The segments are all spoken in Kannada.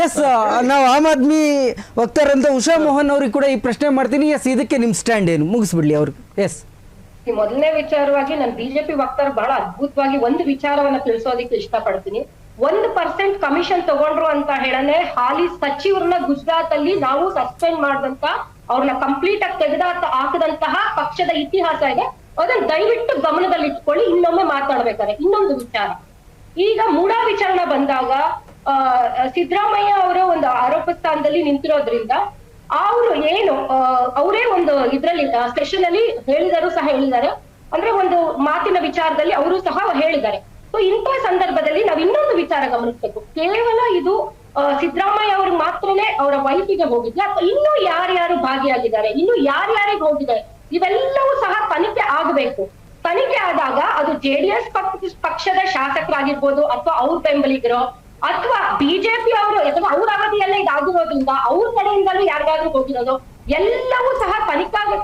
ಎಸ್, ನಾವು ಆಮ್ ಆದ್ಮಿ ವಕ್ತಾರಂತ ಉಷಾ ಮೋಹನ್ ಅವ್ರಿಗೆ ಕೂಡ ಈ ಪ್ರಶ್ನೆ ಮಾಡ್ತೀನಿ. ಎಸ್, ಇದಕ್ಕೆ ನಿಮ್ ಸ್ಟ್ಯಾಂಡ್ ಏನು, ಮುಗಿಸ್ಬಿಡ್ಲಿ ಅವ್ರಿಗೆ. ಎಸ್, ಮೊದಲನೇ ವಿಚಾರವಾಗಿ ನಾನು ಬಿಜೆಪಿ ವಕ್ತಾರ ಬಹಳ ಅದ್ಭುತವಾಗಿ ಒಂದು ವಿಚಾರವನ್ನ ತಿಳಿಸೋದಕ್ಕೆ ಇಷ್ಟಪಡ್ತೀನಿ. 1% ಕಮಿಷನ್ ತಗೊಂಡ್ರು ಅಂತ ಹೇಳನೆ ಹಾಲಿ ಸಚಿವರನ್ನ ಗುಜರಾತ್ ಅಲ್ಲಿ ನಾವು ಸಸ್ಪೆಂಡ್ ಮಾಡಿದಂತ ಅವ್ರನ್ನ ಕಂಪ್ಲೀಟ್ ಆಗಿ ಹಾಕದಂತಹ ಪಕ್ಷದ ಇತಿಹಾಸ ಇದೆ. ಅದನ್ನ ದಯವಿಟ್ಟು ಗಮನದಲ್ಲಿ ಇಟ್ಕೊಳ್ಳಿ. ಇನ್ನೊಮ್ಮೆ ಮಾತಾಡ್ಬೇಕಾದ್ರೆ ಇನ್ನೊಂದು ವಿಚಾರ, ಈಗ ಮೂಡಾ ವಿಚಾರಣೆ ಬಂದಾಗ ಸಿದ್ದರಾಮಯ್ಯ ಅವರ ಒಂದು ಆರೋಪ ಸ್ಥಾನದಲ್ಲಿ ನಿಂತಿರೋದ್ರಿಂದ ಅವರು ಏನು ಅವರೇ ಒಂದು ಇದ್ರಲ್ಲಿ ಸೆಷನ್ ಅಲ್ಲಿ ಹೇಳಿದ್ದಾರೆ, ಅಂದ್ರೆ ಒಂದು ಮಾತಿನ ವಿಚಾರದಲ್ಲಿ ಅವರು ಸಹ ಹೇಳಿದ್ದಾರೆ. ಸೊ ಇಂಥ ಸಂದರ್ಭದಲ್ಲಿ ನಾವು ಇನ್ನೊಂದು ವಿಚಾರ ಗಮನಿಸ್ಬೇಕು. ಕೇವಲ ಇದು ಸಿದ್ದರಾಮಯ್ಯ ಅವ್ರಿಗೆ ಮಾತ್ರನೇ ಅವರ ವೈಫಿಗೆ ಹೋಗಿದ್ಯಾ ಅಥವಾ ಇನ್ನೂ ಯಾರ್ಯಾರು ಭಾಗಿಯಾಗಿದ್ದಾರೆ, ಇನ್ನು ಯಾರ್ಯಾರಿಗೆ ಹೋಗಿದೆ, ಇವೆಲ್ಲವೂ ಸಹ ತನಿಖೆ ಆಗಬೇಕು. ತನಿಖೆ ಆದಾಗ ಅದು JDS ಪಕ್ಷದ ಶಾಸಕರಾಗಿರ್ಬೋದು ಅಥವಾ ಅವ್ರ ಬೆಂಬಲಿಗರೋ ಅಥವಾ ಬಿಜೆಪಿ ಅವರು ಅಥವಾ ಅವ್ರ ಅವಧಿಯಲ್ಲೇ ಇದಾಗಿರೋದ್ರಿಂದ ಅವ್ರ ಕಡೆಯಿಂದಲೂ ಯಾರಿಗಾದ್ರೂ ಹೋಗಿರೋದು ಎಲ್ಲವೂ ಸಹ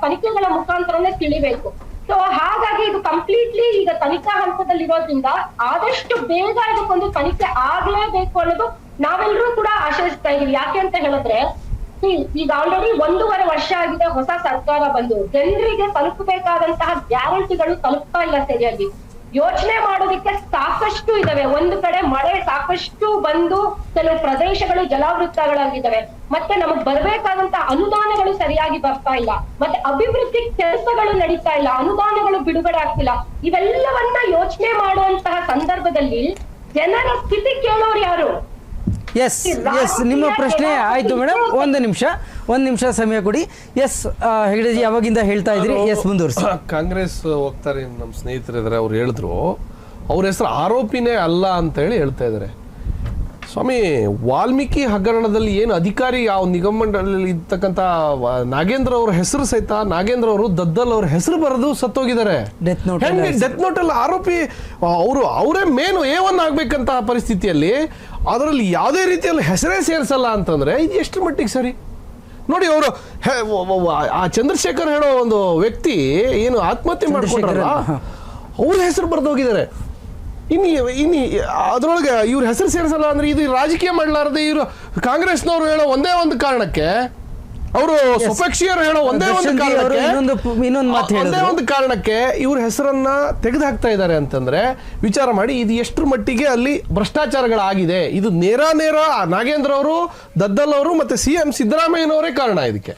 ತನಿಖೆಗಳ ಮುಖಾಂತರನೇ ತಿಳಿಬೇಕು. ಸೊ ಹಾಗಾಗಿ ಇದು ಕಂಪ್ಲೀಟ್ಲಿ ಈಗ ತನಿಖಾ ಹಂತದಲ್ಲಿರೋದ್ರಿಂದ ಆದಷ್ಟು ಬೇಗ ಇದಕ್ಕೊಂದು ತನಿಖೆ ಆಗ್ಲೇಬೇಕು ಅನ್ನೋದು ನಾವೆಲ್ಲರೂ ಕೂಡ ಆಶಯಿಸ್ತಾ ಇದೀವಿ. ಯಾಕೆ ಅಂತ ಹೇಳಿದ್ರೆ ಈಗ ಆಲ್ರೆಡಿ 1.5 ವರ್ಷ ಆಗಿದೆ ಹೊಸ ಸರ್ಕಾರ ಬಂದು, ಜನರಿಗೆ ತಲುಪಬೇಕಾದಂತಹ ಗ್ಯಾರಂಟಿಗಳು ತಲುಪ್ತಾ ಇಲ್ಲ ಸರಿಯಾಗಿ. ಯೋಚನೆ ಮಾಡೋದಕ್ಕೆ ಸಾಕಷ್ಟು ಇದಾವೆ. ಒಂದು ಕಡೆ ಮಳೆ ಸಾಕಷ್ಟು ಬಂದು ಕೆಲವು ಪ್ರದೇಶಗಳು ಜಲಾವೃತಗಳಾಗಿದ್ದಾವೆ, ಮತ್ತೆ ನಮಗ್ ಬರ್ಬೇಕಾದಂತಹ ಅನುದಾನಗಳು ಸರಿಯಾಗಿ ಬರ್ತಾ ಇಲ್ಲ, ಮತ್ತೆ ಅಭಿವೃದ್ಧಿ ಕೆಲಸಗಳು ನಡೀತಾ ಇಲ್ಲ, ಅನುದಾನಗಳು ಬಿಡುಗಡೆ ಆಗ್ತಿಲ್ಲ. ಇವೆಲ್ಲವನ್ನ ಯೋಚನೆ ಮಾಡುವಂತಹ ಸಂದರ್ಭದಲ್ಲಿ ಜನರ ಸ್ಥಿತಿ ಕೇಳೋರು ಯಾರು? ಎಸ್, ನಿಮ್ಮ ಪ್ರಶ್ನೆ ಆಯ್ತು ಮೇಡಮ್. ಒಂದು ನಿಮಿಷ ಸಮಯ ಕೊಡಿ. ಎಸ್, ಹೆಗಡೆಜಿ ಅವಾಗಿಂದ ಹೇಳ್ತಾ ಇದ್ರಿ. ಎಸ್, ಮುಂದುವರಿಸಿ. ಕಾಂಗ್ರೆಸ್ ಹೋಗ್ತಾರೆ, ನಮ್ಮ ಸ್ನೇಹಿತರಿದ್ದಾರೆ, ಅವ್ರು ಹೇಳಿದ್ರು ಅವ್ರ ಹೆಸರು ಆರೋಪಿನೇ ಅಲ್ಲ ಅಂತ ಹೇಳಿ ಹೇಳ್ತಾ ಇದ್ದಾರೆ. ಸ್ವಾಮಿ, ವಾಲ್ಮೀಕಿ ಹಗರಣದಲ್ಲಿ ಏನು ಅಧಿಕಾರಿ ಯಾವ ನಿಗಮ ಮಂಡಳಿಯಲ್ಲಿ ಇರ್ತಕ್ಕಂಥ ನಾಗೇಂದ್ರ ಅವ್ರ ಹೆಸರು ಸಹಿತ ನಾಗೇಂದ್ರ ಅವರು ದದ್ದಲ್ ಅವ್ರ ಹೆಸರು ಬರೆದು ಸತ್ತೋಗಿದ್ದಾರೆ. ಡೆತ್ ನೋಟ್ ಅಲ್ಲಿ ಆರೋಪಿ ಅವರೇ ಮೇನು A1 ಆಗ್ಬೇಕಂತ ಪರಿಸ್ಥಿತಿಯಲ್ಲಿ ಅದರಲ್ಲಿ ಯಾವುದೇ ರೀತಿಯಲ್ಲಿ ಹೆಸರೇ ಸೇರಿಸಲ್ಲ ಅಂತಂದ್ರೆ ಇದು ಎಷ್ಟು ಮಟ್ಟಿಗೆ ಸರಿ ನೋಡಿ. ಅವರು ಆ ಚಂದ್ರಶೇಖರ್ ಹೇಳೋ ಒಂದು ವ್ಯಕ್ತಿ ಏನು ಆತ್ಮಹತ್ಯೆ ಮಾಡ್ಕೊಂಡ್ರಲ್ಲ, ಅವ್ರ ಹೆಸರು ಬರೆದೋಗಿದ್ದಾರೆ. ಇನ್ನು ಅದರೊಳಗೆ ಇವ್ರ ಹೆಸರು ಸೇರಿಸಲ್ಲ ಅಂದ್ರೆ ಇದು ರಾಜಕೀಯ ಮಾಡಲಾರದೆ ಇವರು ಕಾಂಗ್ರೆಸ್ನವರು ಹೇಳೋ ಒಂದೇ ಒಂದು ಕಾರಣಕ್ಕೆ, ಅವರು ಸ್ವಪಕ್ಷೀಯರು ಹೇಳೋ ಒಂದೇ ಒಂದು ಕಾರಣಕ್ಕೆ ಇವ್ರ ಹೆಸರನ್ನ ತೆಗೆದು ಹಾಕ್ತಾ ಇದ್ದಾರೆ ಅಂತಂದ್ರೆ ವಿಚಾರ ಮಾಡಿ ಇದು ಎಷ್ಟರ ಮಟ್ಟಿಗೆ ಅಲ್ಲಿ ಭ್ರಷ್ಟಾಚಾರಗಳಾಗಿದೆ. ಇದು ನೇರ ನಾಗೇಂದ್ರ ಅವರು, ದದ್ದಲ್ ಅವರು ಮತ್ತೆ CM ಸಿದ್ದರಾಮಯ್ಯನವರೇ ಕಾರಣ ಇದಕ್ಕೆ.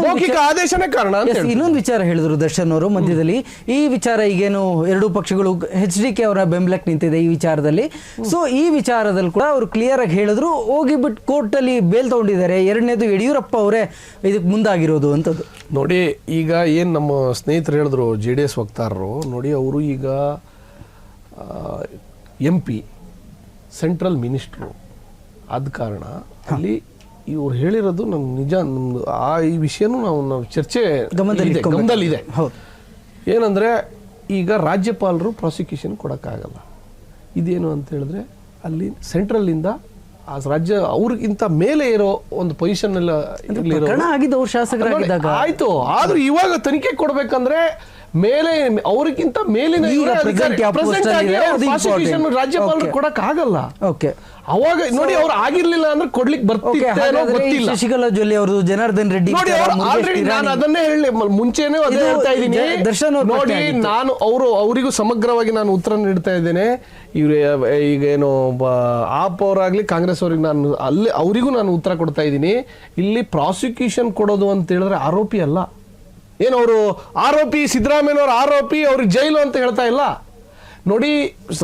ಮೌಖಿಕ ಆದೇಶನೇ ಕಾರಣ ಅಂತ ಇನ್ನೊಂದು ವಿಚಾರ ಹೇಳಿದ್ರು ದರ್ಶನ್ ಅವರು ಮಧ್ಯದಲ್ಲಿ. ಈ ವಿಚಾರ ಈಗೇನು ಎರಡೂ ಪಕ್ಷಗಳು HDK ಅವರ ಬೆಂಬಲಕ್ಕೆ ನಿಂತಿದೆ ಈ ವಿಚಾರದಲ್ಲಿ. ಸೊ ಈ ವಿಚಾರದಲ್ಲಿ ಕೂಡ ಅವರು ಕ್ಲಿಯರ್ ಆಗಿ ಹೇಳಿದ್ರು, ಹೋಗಿಬಿಟ್ಟು ಕೋರ್ಟ್ ಅಲ್ಲಿ ಬೇಲ್ ತಗೊಂಡಿದ್ದಾರೆ. ಎರಡನೇದು ಯಡಿಯೂರಪ್ಪ ಅವರೇ ಇದಕ್ಕೆ ಮುಂದಾಗಿರೋದು ಅಂತದ್ದು ನೋಡಿ. ಈಗ ಏನು ನಮ್ಮ ಸ್ನೇಹಿತರು ಹೇಳಿದ್ರು JDS ವಕ್ತಾರರು ನೋಡಿ, ಅವರು ಈಗ MP ಸೆಂಟ್ರಲ್ ಮಿನಿಸ್ಟ್ರು ಆದ ಕಾರಣ ಅಲ್ಲಿ ಇವ್ರು ಹೇಳಿರೋದು ನಮ್ಗೆ ನಿಜ, ನಮ್ದು ಈ ವಿಷಯನೂ ನಾವು ಚರ್ಚೆ ಗಮನದಲ್ಲಿದೆ. ಏನಂದ್ರೆ ಈಗ ರಾಜ್ಯಪಾಲರು ಪ್ರಾಸಿಕ್ಯೂಷನ್ ಕೊಡೋಕ್ಕಾಗಲ್ಲ. ಇದೇನು ಅಂತ ಹೇಳಿದ್ರೆ ಅಲ್ಲಿ ಸೆಂಟ್ರಲ್ಲಿಂದ ಆ ರಾಜ್ಯ ಅವ್ರಿಗಿಂತ ಮೇಲೆ ಇರೋ ಒಂದು ಪೊಸಿಷನ್ ಆಯ್ತು. ಆದ್ರೂ ಇವಾಗ ತನಿಖೆ ಕೊಡ್ಬೇಕಂದ್ರೆ ಮೇಲೆ ಅವ್ರಿಗಿಂತ ಮೇಲಿನ ರಾಜ್ಯಪಾಲರು ಕೊಡಕ್ ಆಗಲ್ಲ. ಅವಾಗ ನೋಡಿ ಅವ್ರು ಆಗಿರ್ಲಿಲ್ಲ ಅಂದ್ರೆ ಕೊಡ್ಲಿಕ್ಕೆ ಬರ್ತಿಲ್ಲ. ಶಶಿಕಲಾ ಜೊಲ್ಲೆ ಅವರು, ಜನಾರ್ದನ್ ರೆಡ್ಡಿ ಆಲ್ರೆಡಿ ನಾನು ಅದನ್ನೇ ಹೇಳಿ ಮುಂಚೆನೆ ಅದೇ ಹೇಳ್ತಾ ಇದ್ದೀನಿ. ದರ್ಶನ್ ನೋಡಿ, ನಾನು ಅವರಿಗೂ ಸಮಗ್ರವಾಗಿ ನಾನು ಉತ್ತರ ನೀಡ್ತಾ ಇದ್ದೇನೆ. ಇವ್ರು ಈಗ ಏನು ಆಪ್ ಅವರಾಗ್ಲಿ ಕಾಂಗ್ರೆಸ್ ಅವ್ರಿಗೆ ನಾನು ಅಲ್ಲಿ ಅವರಿಗೂ ನಾನು ಉತ್ತರ ಕೊಡ್ತಾ ಇದ್ದೀನಿ. ಇಲ್ಲಿ ಪ್ರಾಸಿಕ್ಯೂಷನ್ ಕೊಡೋದು ಅಂತ ಹೇಳಿದ್ರೆ ಆರೋಪಿ ಅಲ್ಲ. ಏನವರು ಆರೋಪಿ ಸಿದ್ದರಾಮಯ್ಯನವ್ರ ಆರೋಪಿ, ಅವ್ರಿಗೆ ಜೈಲು ಅಂತ ಹೇಳ್ತಾ ಇಲ್ಲ. ನೋಡಿ,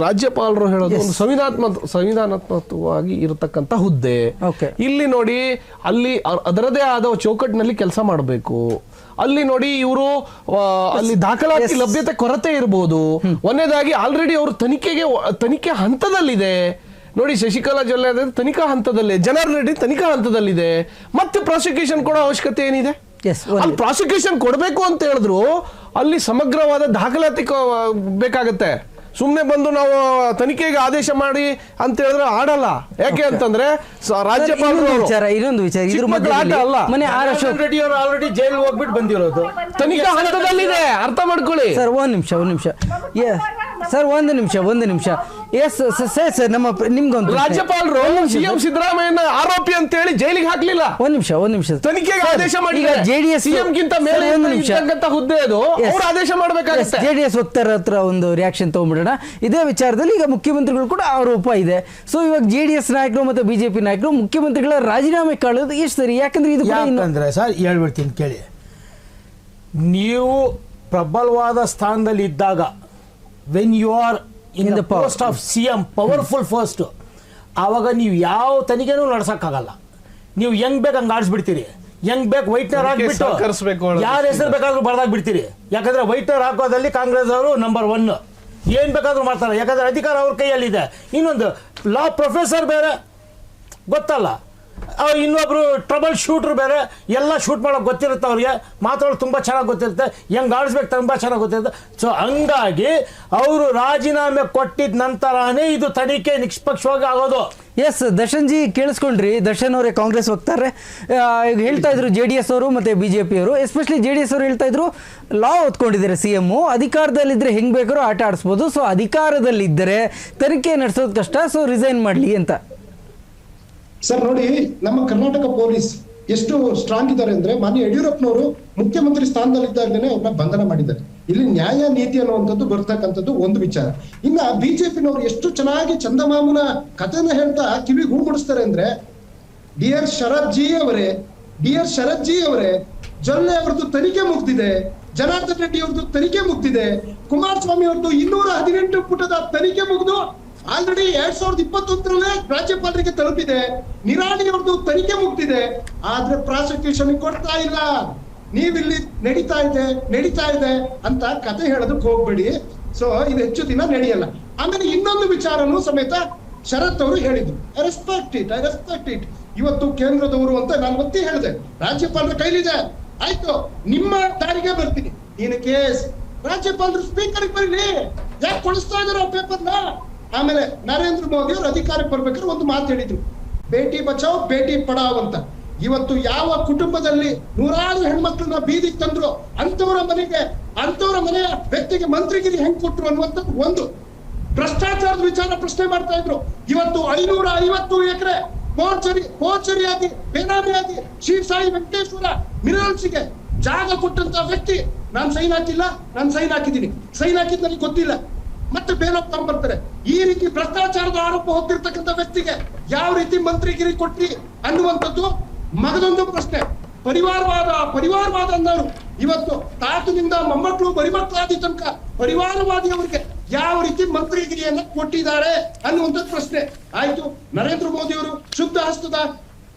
ರಾಜ್ಯಪಾಲರು ಹೇಳೋದು ಒಂದು ಸಂವಿಧಾನಾತ್ಮಕವಾಗಿ ಇರತಕ್ಕಂತ ಹುದ್ದೆ. ಇಲ್ಲಿ ನೋಡಿ, ಅಲ್ಲಿ ಅದರದೇ ಆದ ಚೌಕಟ್ಟಿನಲ್ಲಿ ಕೆಲಸ ಮಾಡಬೇಕು. ಅಲ್ಲಿ ನೋಡಿ, ಇವರು ಅಲ್ಲಿ ದಾಖಲಾತಿ ಲಭ್ಯತೆ ಕೊರತೆ ಇರಬಹುದು. ಒಂದನೇದಾಗಿ ಆಲ್ರೆಡಿ ಅವರು ತನಿಖೆ ಹಂತದಲ್ಲಿದೆ. ನೋಡಿ, ಶಶಿಕಲಾ ಜೊಲ್ಲೆ ತನಿಖಾ ಹಂತದಲ್ಲೇ, ಜನಾರ್ದನ್ ರೆಡ್ಡಿ ತನಿಖಾ ಹಂತದಲ್ಲಿದೆ. ಮತ್ತೆ ಪ್ರಾಸಿಕ್ಯೂಷನ್ ಕೊಡೋ ಅವಶ್ಯಕತೆ ಏನಿದೆ? ಅಲ್ಲಿ ಪ್ರಾಸಿಕ್ಯೂಷನ್ ಕೊಡಬೇಕು ಅಂತ ಹೇಳಿದ್ರು ಅಲ್ಲಿ ಸಮಗ್ರವಾದ ದಾಖಲಾತಿ ಬೇಕಾಗತ್ತೆ. ಸುಮ್ಮನೆ ಬಂದು ನಾವು ತನಿಖೆಗೆ ಆದೇಶ ಮಾಡಿ ಅಂತ ಹೇಳಿದ್ರೆ ಆಡಲ್ಲ. ಯಾಕೆ ಅಂತಂದ್ರೆ ರಾಜ್ಯಪಾಲರು ಇನ್ನೊಂದು ವಿಚಾರ ಇದ್ರ ಮಧ್ಯೆ ಅಲ್ಲ, ರೆಡ್ಡಿ ಅವರು ಆಲ್ರೆಡಿ ಜೈಲ್ ಹೋಗ್ಬಿಟ್ಟು ಬಂದಿರೋದು ತನಿಖಾ ಹಂತದಲ್ಲಿದೆ, ಅರ್ಥ ಮಾಡ್ಕೊಳ್ಳಿ. ಸರ್ ಒಂದು ನಿಮಿಷ. ಎಸ್ ಸರ್, ನಮ್ಮ ನಿಮ್ಗೊಂದು ರಾಜ್ಯಪಾಲರು CM ಸಿದ್ದರಾಮಯ್ಯನ ಆರೋಪಿ ಅಂತ ಹೇಳಿ ಜೈಲಿಗೆ ಹಾಕ್ಲಿಲ್ಲ. ಒಂದ್ ನಿಮಿಷ ತನಿಖೆಗೆ ಸರ್, ಆದೇಶ ಈಗ ಮಾಡಿದ್ದಾರೆ. JDS ಸಿಎಂ ಗಿಂತ ಮೇಲೆ ಸರ್, ಒಂದ್ ನಿಮಿಷ. ಇರ್ತಕ್ಕಂಥ ಹುದ್ದೆ ಅದು, Yes. ಅವ್ರು ಆದೇಶ ಮಾಡಬೇಕಾಗುತ್ತೆ. JDS ವಕ್ತಾರ ಹತ್ರ ಒಂದು ರಿಯಾಕ್ಷನ್ ತಗೊಂಡ್ಬಿಡೋಣ. ಇದೇ ವಿಚಾರದಲ್ಲಿ ಈಗ ಮುಖ್ಯಮಂತ್ರಿಗಳು ಕೂಡ ಆರೋಪ ಇದೆ. ಸೊ ಇವಾಗ JDS ನಾಯಕರು ಮತ್ತೆ ಬಿಜೆಪಿ ನಾಯಕರು ಮುಖ್ಯಮಂತ್ರಿಗಳ ರಾಜೀನಾಮೆ ಕಾಳೋದು ಎಷ್ಟು ಸರಿ? ಯಾಕಂದ್ರೆ ಇದು ಕೂಡ ಇನ್ನು- ಯಾಕಂದ್ರೆ ಸರ್ ಹೇಳ್ಬಿಡ್ತೀನಿ ಕೇಳಿ, ನೀವು ಪ್ರಬಲವಾದ ಸ್ಥಾನದಲ್ಲಿ ಇದ್ದಾಗ when you are in the post of CM powerful first, ಆವಾಗ ನೀವು ಯಾವ ತನಿಖೆನೂ ನಡೆಸಕ್ಕಾಗಲ್ಲ. ನೀವು ಹೆಂಗ್ ಬೇಕು ಹಂಗೆ ಆಡಿಸ್ಬಿಡ್ತೀರಿ, ಹೆಂಗ್ ಬೇಕು ವೈಟ್ನರ್ ಹಾಕ್ಬಿಟ್ಟು ಯಾರ ಹೆಸರು ಬೇಕಾದ್ರೂ ಬರ್ದಾಕ್ ಬಿಡ್ತೀರಿ. ಯಾಕಂದ್ರೆ ವೈಟ್ನರ್ ಹಾಕೋದಲ್ಲಿ ಕಾಂಗ್ರೆಸ್ ಅವರು ನಂಬರ್ 1, ಏನ್ ಬೇಕಾದ್ರೂ ಮಾಡ್ತಾರೆ. ಯಾಕಂದ್ರೆ ಅಧಿಕಾರ ಅವ್ರ ಕೈಯಲ್ಲಿದೆ. ಇನ್ನೊಂದು ಲಾ ಪ್ರೊಫೆಸರ್ ಬೇರೆ ಗೊತ್ತಲ್ಲ, ಇನ್ನೊಬ್ರು ಟ್ರಬಲ್ ಶೂಟರ್ ಬೇರೆ, ಎಲ್ಲ ಶೂಟ್ ಮಾಡೋಕೆ ಗೊತ್ತಿರುತ್ತೆ ಅವ್ರಿಗೆ, ಮಾತಾಡೋದು ತುಂಬ ಚೆನ್ನಾಗಿ ಗೊತ್ತಿರುತ್ತೆ, ಹೆಂಗೆ ಆಡಿಸ್ಬೇಕು ತುಂಬ ಚೆನ್ನಾಗಿ ಗೊತ್ತಿರುತ್ತೆ. ಸೊ ಹಂಗಾಗಿ ಅವರು ರಾಜೀನಾಮೆ ಕೊಟ್ಟಿದ ನಂತರನೇ ಇದು ತನಿಖೆ ನಿಷ್ಪಕ್ಷವಾಗಿ ಆಗೋದು. ಎಸ್ ದರ್ಶನ್ ಜಿ ಕೇಳಿಸ್ಕೊಂಡ್ರಿ, ದರ್ಶನ್ ಅವರೇ ಕಾಂಗ್ರೆಸ್ ಹೋಗ್ತಾರೆ ಈಗ ಹೇಳ್ತಾ ಇದ್ರು JDS ಅವರು ಮತ್ತೆ ಬಿಜೆಪಿ ಅವರು, ಎಸ್ಪೆಷಲಿ JDS ಅವರು ಹೇಳ್ತಾ ಇದ್ರು ಲಾ ಓದ್ಕೊಂಡಿದ್ದಾರೆ CM, ಅಧಿಕಾರದಲ್ಲಿದ್ದರೆ ಹೆಂಗ್ ಬೇಕಾದ್ರೂ ಆಟ ಆಡಿಸ್ಬೋದು, ಸೊ ಅಧಿಕಾರದಲ್ಲಿದ್ದರೆ ತನಿಖೆ ನಡೆಸೋದು ಕಷ್ಟ, ಸೊ ರಿಸೈನ್ ಮಾಡಲಿ ಅಂತ. ಸರ್ ನೋಡಿ, ನಮ್ಮ ಕರ್ನಾಟಕ ಪೊಲೀಸ್ ಎಷ್ಟು ಸ್ಟ್ರಾಂಗ್ ಇದ್ದಾರೆ ಅಂದ್ರೆ, ಮಾನ್ಯ ಯಡಿಯೂರಪ್ಪನವರು ಮುಖ್ಯಮಂತ್ರಿ ಸ್ಥಾನದಲ್ಲಿದ್ದಾಗಲೇ ಅವ್ರನ್ನ ಬಂಧನ ಮಾಡಿದ್ದಾರೆ. ಇಲ್ಲಿ ನ್ಯಾಯ ನೀತಿ ಅನ್ನುವಂಥದ್ದು ಬರ್ತಕ್ಕಂಥದ್ದು ಒಂದು ವಿಚಾರ. ಇನ್ನ ಬಿಜೆಪಿನವರು ಎಷ್ಟು ಚೆನ್ನಾಗಿ ಚಂದಮಾಮನ ಕಥೆನ ಹೇಳ್ತಾ ಕಿವಿ ಹೂ ಮುಡಿಸ್ತಾರೆ ಅಂದ್ರೆ, ಡಿಯರ್ ಶರತ್ ಜಿ ಅವರೇ ಜೊಲ್ಲೆ ಅವರದ್ದು ತನಿಖೆ ಮುಗ್ದಿದೆ, ಜನಾರ್ದನ್ ರೆಡ್ಡಿ ಅವ್ರದ್ದು ತನಿಖೆ ಮುಗ್ದಿದೆ, ಕುಮಾರಸ್ವಾಮಿ ಅವ್ರದ್ದು 218 ಪುಟದ ತನಿಖೆ ಮುಗಿದು ಆಲ್ರೆಡಿ 2021 ರಾಜ್ಯಪಾಲರಿಗೆ ತಲುಪಿದೆ, ನಿರಾಣಿ ಅವ್ರದ್ದು ತನಿಖೆ ಮುಗ್ದಿದೆ, ಆದ್ರೆ ಪ್ರಾಸಿಕ್ಯೂಷನ್ ಕೊಡ್ತಾ ಇಲ್ಲ. ನೀವಿಲ್ಲಿ ನಡೀತಾ ಇದೆ ಅಂತ ಕತೆ ಹೇಳೋದಕ್ಕೆ ಹೋಗ್ಬೇಡಿ. ಸೊ ಇದು ಹೆಚ್ಚು ದಿನ ನಡೆಯಲ್ಲ. ಆಮೇಲೆ ಇನ್ನೊಂದು ವಿಚಾರನೂ ಸಮೇತ ಶರತ್ ಅವರು ಹೇಳಿದ್ರು, ಐ ರೆಸ್ಪೆಕ್ಟ್ ಇಟ್. ಇವತ್ತು ಕೇಂದ್ರದವರು ಅಂತ ನಾನು ಒತ್ತಿ ಹೇಳಿದೆ, ರಾಜ್ಯಪಾಲರ ಕೈಲಿದೆ, ಆಯ್ತು ನಿಮ್ಮ ದಾರಿಗೆ ಬರ್ತೀನಿ. ನೀನು ಕೇಸ್ ರಾಜ್ಯಪಾಲರು ಸ್ಪೀಕರ್ ಬರಲಿ, ಯಾಕೆ ಕೊಡಿಸ್ತಾ ಇದಾರೆ ಆ ಪೇಪರ್ನ? ಆಮೇಲೆ ನರೇಂದ್ರ ಮೋದಿ ಅವರು ಅಧಿಕಾರಕ್ಕೆ ಬರ್ಬೇಕಾದ್ರೆ ಒಂದು ಮಾತು ಹೇಳಿದ್ರು, ಬೇಟಿ ಬಚಾವ್ ಬೇಟಿ ಪಡಾವ್ ಅಂತ. ಇವತ್ತು ಯಾವ ಕುಟುಂಬದಲ್ಲಿ 100 ಹೆಣ್ಮಕ್ಳನ್ನ ಬೀದಿಗೆ ತಂದ್ರು, ಅಂತವರ ಮನೆಯ ವ್ಯಕ್ತಿಗೆ ಮಂತ್ರಿಗಿರಿ ಹೆಂಗ್ ಕೊಟ್ರು ಅನ್ನುವಂಥದ್ದು ಒಂದು. ಭ್ರಷ್ಟಾಚಾರದ ವಿಚಾರ ಪ್ರಶ್ನೆ ಮಾಡ್ತಾ ಇದ್ರು. ಇವತ್ತು 550 ಎಕರೆ ಪೋರ್ಚರಿಯಾಗಿ ಬೇನಾಮಿಯಾಗಿ ಶ್ರೀ ಸಾಯಿ ವೆಂಕಟೇಶ್ವರ ಮಿನರಲ್ಸ್ಗೆ ಜಾಗ ಕೊಟ್ಟಂತ ವ್ಯಕ್ತಿ, ನಾನು ಸೈನ್ ಹಾಕಿದ್ದೀನಿ, ಸೈನ್ ಹಾಕಿದ್ ನನಗೆ ಗೊತ್ತಿಲ್ಲ, ಮತ್ತೆ ಬೇಲಪ್ ತಗೊಂಡ್ಬರ್ತಾರೆ. ಈ ರೀತಿ ಭ್ರಷ್ಟಾಚಾರದ ಆರೋಪ ಹೊತ್ತಿರ್ತಕ್ಕಂಥ ವ್ಯಕ್ತಿಗೆ ಯಾವ ರೀತಿ ಮಂತ್ರಿಗಿರಿ ಕೊಟ್ರಿ ಅನ್ನುವಂಥದ್ದು ಮಗದೊಂದು ಪ್ರಶ್ನೆ. ಪರಿವಾರವಾದ ಅನ್ನೋರು ಇವತ್ತು ತಾತನಿಂದ ಮೊಮ್ಮಕ್ಕಳು ಮರಿಮಕ್ಕಳಾದ ತನಕ ಪರಿವಾರವಾದಿಯವರಿಗೆ ಯಾವ ರೀತಿ ಮಂತ್ರಿಗಿರಿಯನ್ನ ಕೊಟ್ಟಿದ್ದಾರೆ ಅನ್ನುವಂಥದ್ದು ಪ್ರಶ್ನೆ. ಆಯ್ತು, ನರೇಂದ್ರ ಮೋದಿ ಅವರು ಶುದ್ಧ ಹಸ್ತದ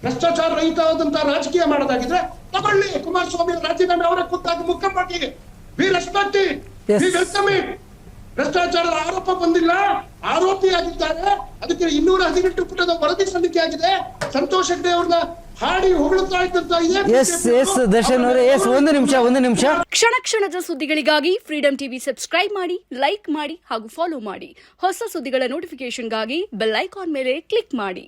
ಭ್ರಷ್ಟಾಚಾರ ರಹಿತವಾದಂತಹ ರಾಜಕೀಯ ಮಾಡೋದಾಗಿದ್ರೆ ತಗೊಳ್ಳಿ, ಕುಮಾರಸ್ವಾಮಿ ರಾಜೀನಾಮೆ ಅವರ ಖುದ್ದಾಗಿ ಮುಖ್ಯಮಂತ್ರಿಗೆ we respect it, V welcome it. ಭ್ರಷ್ಟಾಚಾರದ ಆರೋಪ ಬಂದಿಲ್ಲ, ಆರೋಪಿಯಾಗಿದ್ದಾರೆ, ಅದಕ್ಕೆ 218 ಪುಟದ ವರದಿ ಸಲ್ಲಿಕೆ ಆಗಿದೆ. ಸಂತೋಷ್ ಹೆಗ್ಡೆ ಅವ್ರನ್ನ ಹಾಡಿ ಹೊಗಳುತ್ತಾ ಇದ್ದಂತ ದರ್ಶನ್ ಅವರೇ, ಒಂದು ನಿಮಿಷ. ಕ್ಷಣದ ಸುದ್ದಿಗಳಿಗಾಗಿ ಫ್ರೀಡಂ ಟಿವಿ ಸಬ್ಸ್ಕ್ರೈಬ್ ಮಾಡಿ, ಲೈಕ್ ಮಾಡಿ ಹಾಗೂ ಫಾಲೋ ಮಾಡಿ. ಹೊಸ ಸುದ್ದಿಗಳ ನೋಟಿಫಿಕೇಶನ್ಗಾಗಿ ಬೆಲ್ ಐಕಾನ್ ಮೇಲೆ ಕ್ಲಿಕ್ ಮಾಡಿ.